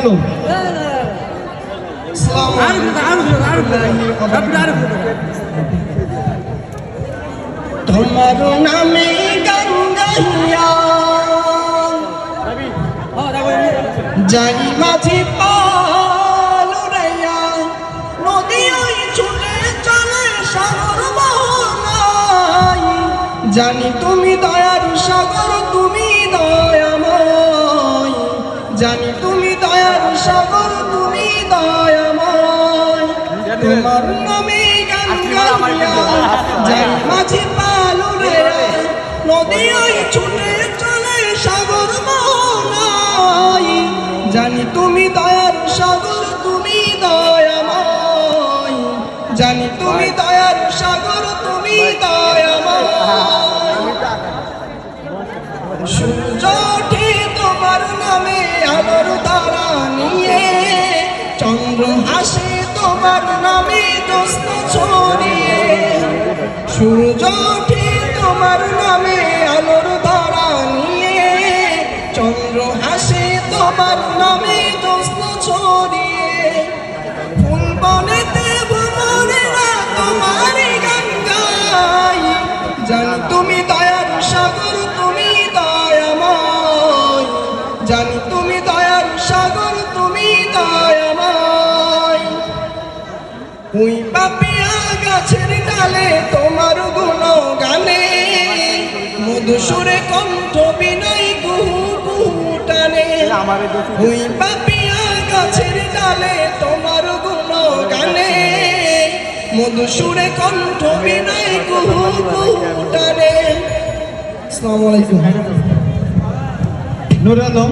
আলম। তোমার নামে গান গাইয়া যাই মাঝি পাল উড়াইয়া, নদী ওই ছুটে চলে সাগর মোহনায়। জানি তুমি দয়ার সাগর, তুমি দয়াময়। জানি তুমি দয়ার সাগর, তুমি দয়াময়। তোমার নামে গান গাইয়া যাই মাঝি পাল উড়াইয়া, নদী ওই ছুটে চলে সাগর মোহনায়। জানি তুমি দয়ার সাগর, তুমি দয়াময়। জানি তুমি দয়ার সাগর, তুমি দয়াময়। সূর্য ওঠে তোমার নামে আলোর তারা নিয়ে, চন্দ্র হাসে তোমার নামে জ্যোৎস্না ছড়িয়ে। সূর্য ওঠে তোমার নামে আলোর তারা নিয়ে, চন্দ্র হাসে তোমার নামে জ্যোৎস্না ছড়িয়ে। ফুল বনেতে ভ্রমণেরা তোমার গান গাই। জানি তুমি দয়ার সাগর, তুমি দয়াময়। জানি তুমি দয়ার সাগর, তুমি দয়াময়। ওই পাপিয়া গাছের ডালে তোমার গুণগানে, মধুসুরে কণ্ঠ বিনয় কুহু কুহু টানে। ওই পাপিয়া গাছের ডালে তোমার গুণগানে, মধুসুরে কণ্ঠ বিনয় কুহু কুহু টানে। আসসালামু আলাইকুম। নূর আলম।